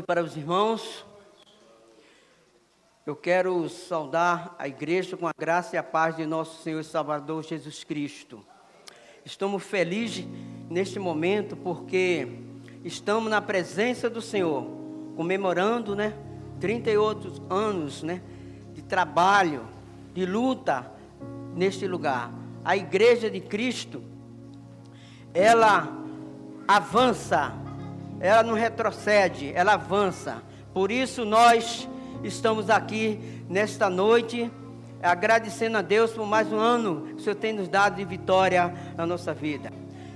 Para os irmãos, eu quero saudar a igreja com a graça e a paz de nosso Senhor e Salvador Jesus Cristo. Estamos felizes neste momento porque estamos na presença do Senhor, comemorando, 38 anos, de trabalho, de luta neste lugar. A igreja de Cristo, ela avança. Ela não retrocede, ela avança. Por isso nós estamos aqui nesta noite, agradecendo a Deus por mais um ano que o Senhor tem nos dado de vitória na nossa vida.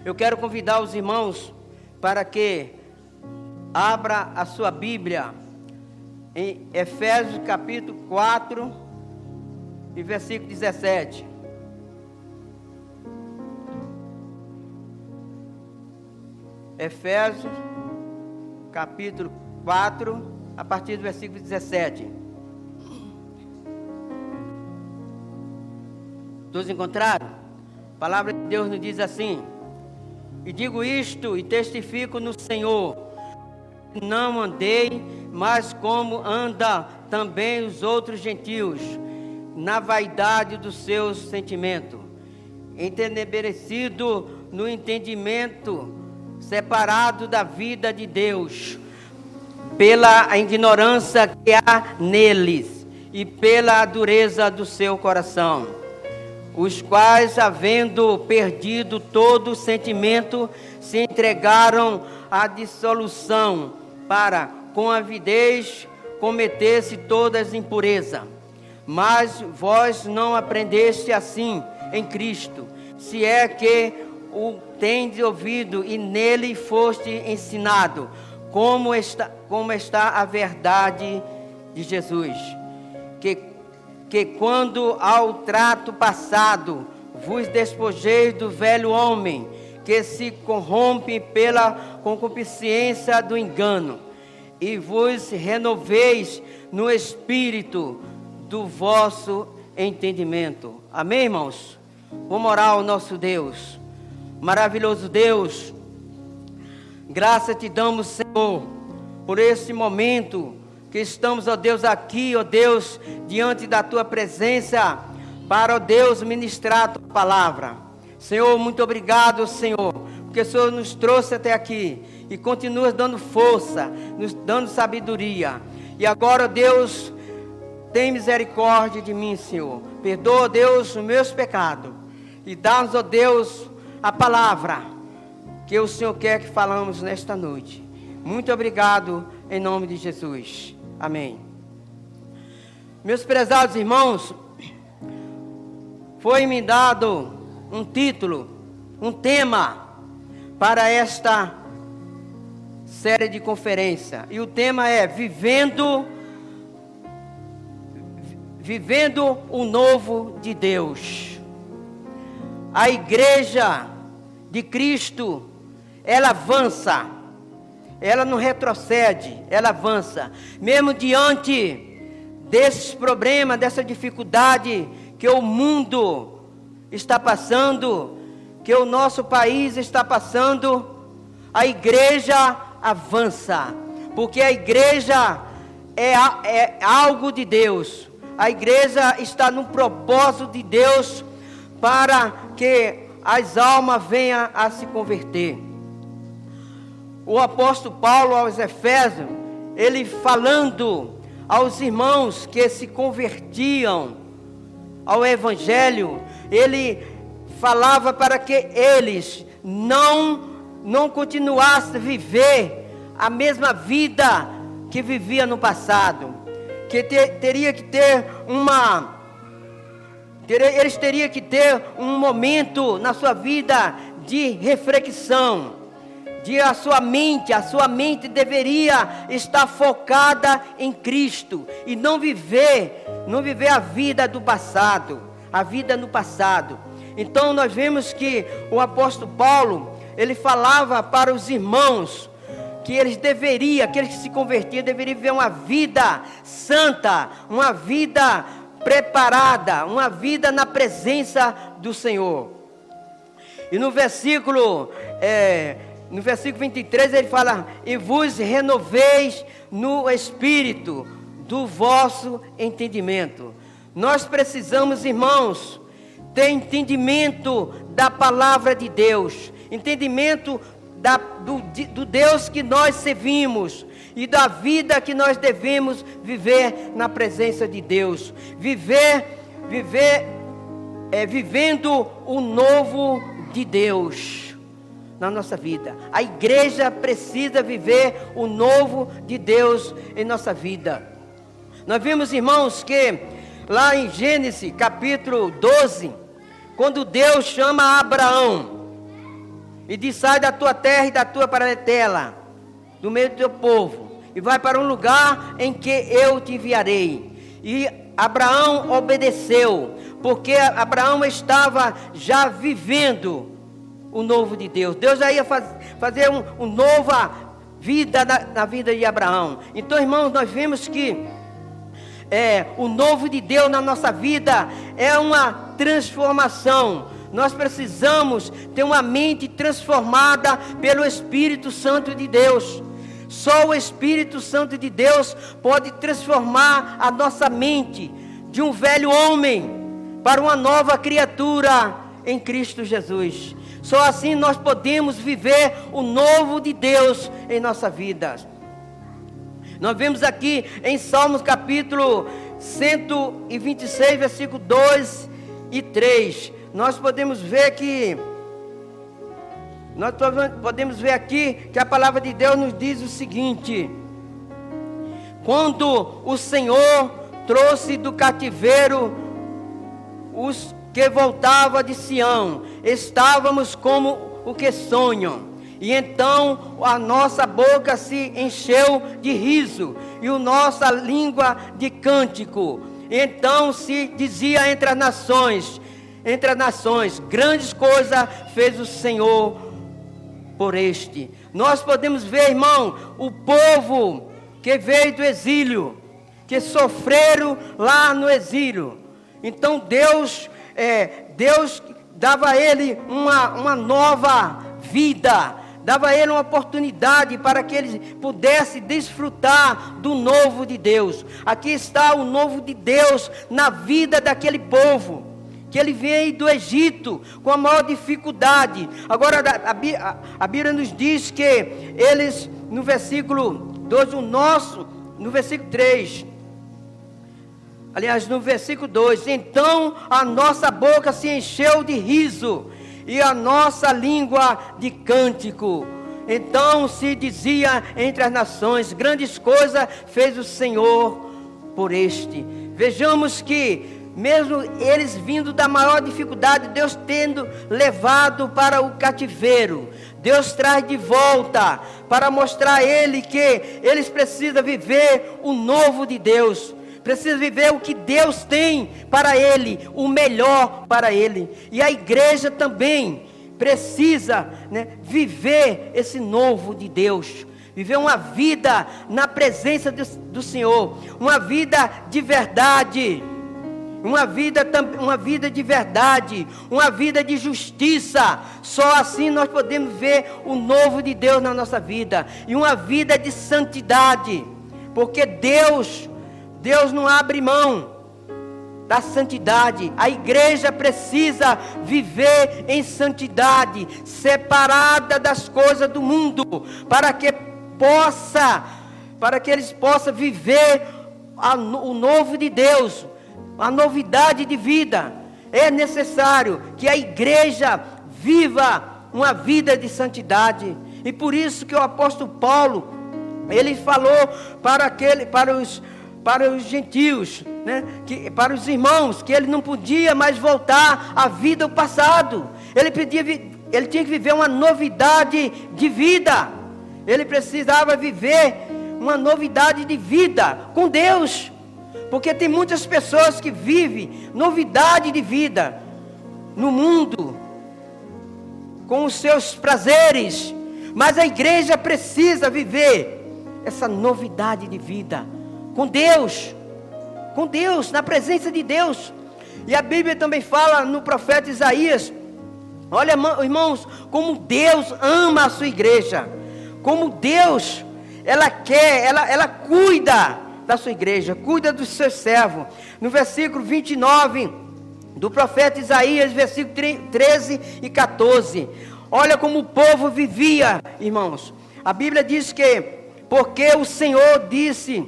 Eu quero convidar os irmãos para que abra a sua Bíblia em Efésios capítulo 4 e versículo 17. Efésios capítulo 4, a partir do versículo 17. Todos encontraram? A palavra de Deus nos diz assim: e digo isto e testifico no Senhor, não andei mais como anda também os outros gentios, na vaidade dos seus sentimentos, entenebrecido no entendimento, separado da vida de Deus, pela ignorância que há neles e pela dureza do seu coração, os quais, havendo perdido todo o sentimento, se entregaram à dissolução, para, com avidez, cometer-se todas impureza. Mas vós não aprendeste assim em Cristo, se é que o tendes ouvido e nele foste ensinado, como está a verdade de Jesus, que quando ao trato passado vos despojeis do velho homem, que se corrompe pela concupiscência do engano, e vos renoveis no espírito do vosso entendimento. Amém, irmãos? Vamos orar ao nosso Deus. Maravilhoso Deus, graça te damos, Senhor, por esse momento que estamos, ó Deus, aqui, ó Deus, diante da tua presença, para, ó Deus, ministrar a tua palavra. Senhor, muito obrigado, Senhor, porque o Senhor nos trouxe até aqui e continua dando força, nos dando sabedoria. E agora, ó Deus, tem misericórdia de mim, Senhor. Perdoa, ó Deus, os meus pecados e dá-nos, ó Deus, a palavra que o Senhor quer que falamos nesta noite. Muito obrigado, em nome de Jesus. Amém. Meus prezados irmãos, foi-me dado um título, um tema para esta série de conferência. E o tema é Vivendo o Novo de Deus. A igreja de Cristo, ela avança, ela não retrocede, ela avança, mesmo diante desses problemas, dessa dificuldade que o mundo está passando, que o nosso país está passando, a igreja avança, porque a igreja é algo de Deus, a igreja está no propósito de Deus, para que as almas venham a se converter. O apóstolo Paulo aos Efésios, ele falando aos irmãos que se convertiam ao Evangelho, ele falava para que eles não continuassem a viver a mesma vida que vivia no passado, que teria que ter eles teriam que ter um momento na sua vida de reflexão, a sua mente deveria estar focada em Cristo, e não viver a vida do passado, a vida no passado. Então nós vemos que o apóstolo Paulo, ele falava para os irmãos, que eles que se convertiam, deveriam viver uma vida santa, uma vida preparada, uma vida na presença do Senhor. E no versículo no versículo 23 ele fala: e vos renoveis no espírito do vosso entendimento. Nós precisamos, irmãos, ter entendimento da palavra de Deus, entendimento do Deus que nós servimos e da vida que nós devemos viver na presença de Deus, vivendo o novo de Deus na nossa vida. A igreja precisa viver o novo de Deus em nossa vida. Nós vimos, irmãos, que lá em Gênesis capítulo 12, quando Deus chama Abraão e diz: sai da tua terra e da tua parentela, do meio do teu povo, e vai para um lugar em que eu te enviarei. E Abraão obedeceu, porque Abraão estava já vivendo o novo de Deus. Deus já ia fazer uma nova vida na vida de Abraão. Então, irmãos, nós vemos que o novo de Deus na nossa vida é uma transformação. Nós precisamos ter uma mente transformada pelo Espírito Santo de Deus. Só o Espírito Santo de Deus pode transformar a nossa mente de um velho homem para uma nova criatura em Cristo Jesus. Só assim nós podemos viver o novo de Deus em nossa vida. Nós vemos aqui em Salmos capítulo 126, versículo 2 e 3. Nós podemos ver aqui que a palavra de Deus nos diz o seguinte: quando o Senhor trouxe do cativeiro os que voltavam de Sião, estávamos como o que sonham. E então a nossa boca se encheu de riso e a nossa língua de cântico. Então se dizia entre as nações, grandes coisas fez o Senhor por este. Nós podemos ver, irmão, o povo que veio do exílio, que sofreram lá no exílio. Então Deus dava a ele uma nova vida, dava a ele uma oportunidade para que ele pudesse desfrutar do novo de Deus. Aqui está o novo de Deus na vida daquele povo, que ele veio do Egito com a maior dificuldade. Agora a Bíblia nos diz que eles, no versículo 2, no versículo 3, aliás, no versículo 2, então a nossa boca se encheu de riso e a nossa língua de cântico. Então se dizia entre as nações, grandes coisas fez o Senhor por este. Vejamos que mesmo eles vindo da maior dificuldade, Deus tendo levado para o cativeiro, Deus traz de volta para mostrar a ele que eles precisam viver o novo de Deus. Precisa viver o que Deus tem para ele, o melhor para ele. E a igreja também precisa, viver esse novo de Deus. Viver uma vida na presença do Senhor. Uma vida de verdade. Uma vida de verdade. Uma vida de justiça. Só assim nós podemos ver o novo de Deus na nossa vida. E uma vida de santidade. Porque Deus não abre mão da santidade. A igreja precisa viver em santidade, separada das coisas do mundo, para que eles possam viver o novo de Deus, a novidade de vida. É necessário que a igreja viva uma vida de santidade. E por isso que o apóstolo Paulo, ele falou para os gentios, para os irmãos, que ele não podia mais voltar à vida do passado. Ele tinha que viver uma novidade de vida. Ele precisava viver uma novidade de vida com Deus. Porque tem muitas pessoas que vivem novidade de vida no mundo, com os seus prazeres. Mas a igreja precisa viver essa novidade de vida com Deus, na presença de Deus. E a Bíblia também fala no profeta Isaías, olha, irmãos, como Deus ama a sua igreja, como Deus, ela cuida da sua igreja, cuida dos seus servos. No versículo 29 do profeta Isaías, versículo 13 e 14, olha como o povo vivia, irmãos. A Bíblia diz que, porque o Senhor disse,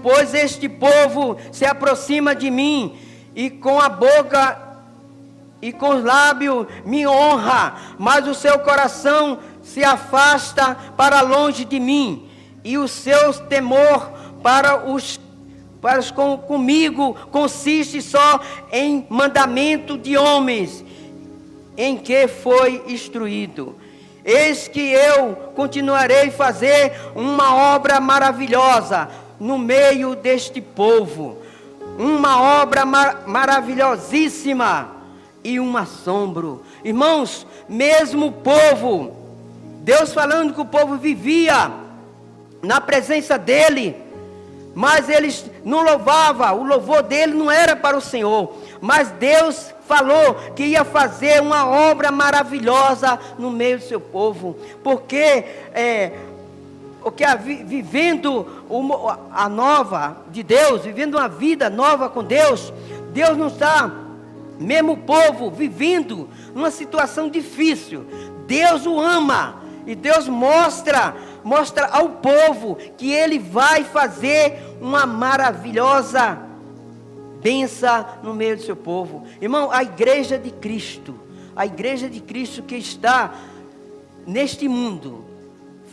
pois este povo se aproxima de mim, e com a boca e com os lábios me honra, mas o seu coração se afasta para longe de mim, e o seu temor comigo consiste só em mandamento de homens, em que foi instruído. Eis que eu continuarei a fazer uma obra maravilhosa no meio deste povo, uma obra maravilhosíssima e um assombro. Irmãos, mesmo o povo, Deus falando que o povo vivia na presença dele, mas eles não louvavam, o louvor dele não era para o Senhor, mas Deus falou que ia fazer uma obra maravilhosa no meio do seu povo, porque vivendo a nova de Deus, vivendo uma vida nova com Deus, Deus não está, mesmo o povo vivendo numa situação difícil, Deus o ama, e Deus mostra ao povo que Ele vai fazer uma maravilhosa bênção no meio do seu povo. Irmão, a igreja de Cristo que está neste mundo,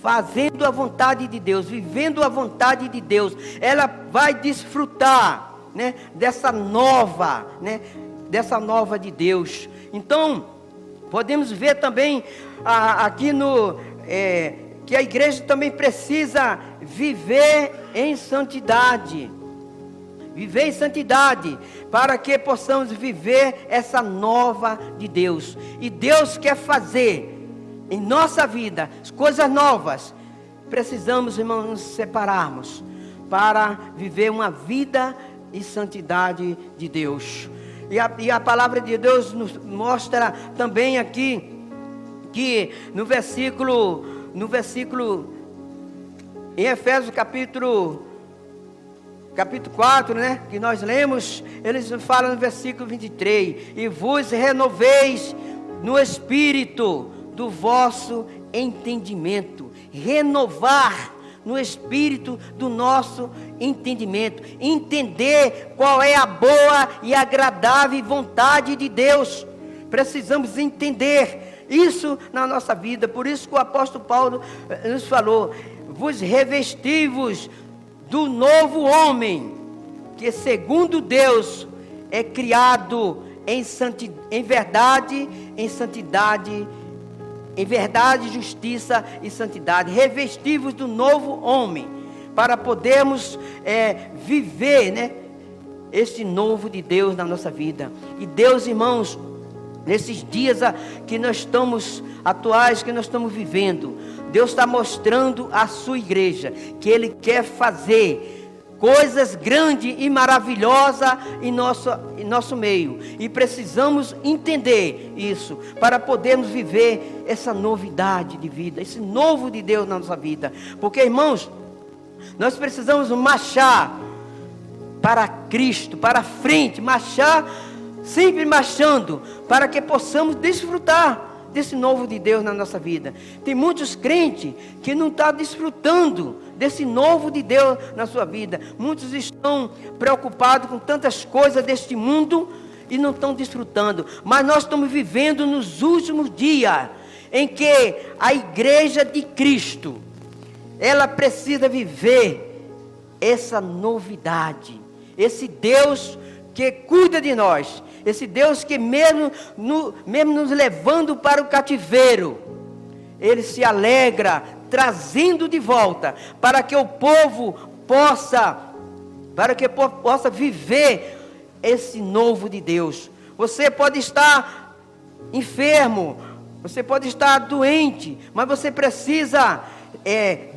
fazendo a vontade de Deus, vivendo a vontade de Deus, ela vai desfrutar, né, dessa nova de Deus. Então, podemos ver também aqui que a igreja também precisa viver em santidade. Viver em santidade, para que possamos viver essa nova de Deus. E Deus quer fazer em nossa vida coisas novas. Precisamos, irmãos, nos separarmos para viver uma vida em santidade de Deus. E a palavra de Deus nos mostra também aqui, que no versículo, em Efésios capítulo 4, né, que nós lemos, eles falam no versículo 23, e vos renoveis no espírito do vosso entendimento. Renovar no espírito do nosso entendimento, entender qual é a boa e agradável vontade de Deus. Precisamos entender isso na nossa vida. Por isso que o apóstolo Paulo nos falou: vos revestivos do novo homem, que segundo Deus é criado em verdade, em santidade, em verdade, justiça e santidade. Revestivos do novo homem, para podermos viver, né, este novo de Deus na nossa vida. E Deus, irmãos, nesses dias que nós estamos atuais, que nós estamos vivendo, Deus está mostrando à sua igreja que Ele quer fazer coisas grandes e maravilhosas em nosso meio. E precisamos entender isso para podermos viver essa novidade de vida, esse novo de Deus na nossa vida. Porque, irmãos, nós precisamos marchar para Cristo, para frente, marchar, sempre marchando, para que possamos desfrutar desse novo de Deus na nossa vida. Tem muitos crentes que não estão desfrutando desse novo de Deus na sua vida. Muitos estão preocupados com tantas coisas deste mundo e não estão desfrutando. Mas nós estamos vivendo nos últimos dias, em que a igreja de Cristo, ela precisa viver essa novidade. Esse Deus que cuida de nós, esse Deus que mesmo nos levando para o cativeiro, Ele se alegra, trazendo de volta, para que o povo possa viver esse novo de Deus. Você pode estar enfermo, você pode estar doente, mas você precisa,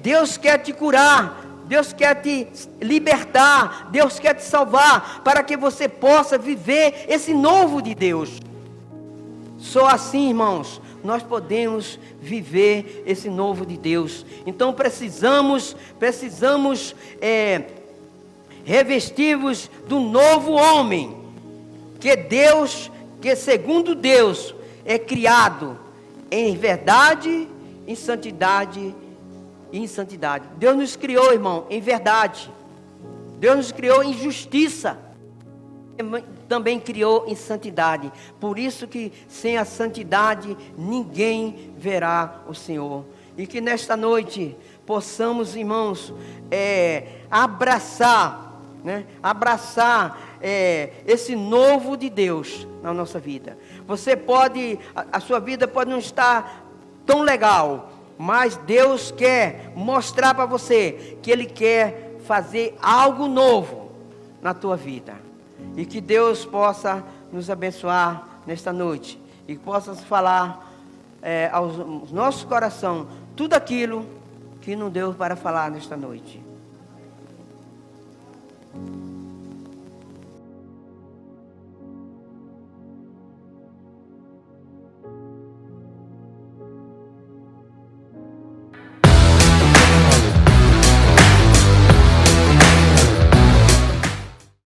Deus quer te curar Deus quer te libertar, Deus quer te salvar, para que você possa viver esse novo de Deus. Só assim, irmãos, nós podemos viver esse novo de Deus. Então precisamos revestir-vos do novo homem, que segundo Deus é criado em verdade, em santidade e em santidade. Deus nos criou, irmão, em verdade. Deus nos criou em justiça. Também criou em santidade. Por isso que sem a santidade ninguém verá o Senhor. E que nesta noite possamos, irmãos, abraçar esse novo de Deus na nossa vida. Você pode, a sua vida pode não estar tão legal, mas Deus quer mostrar para você que Ele quer fazer algo novo na tua vida. E que Deus possa nos abençoar nesta noite. E que possa falar aos nossos corações tudo aquilo que não deu para falar nesta noite.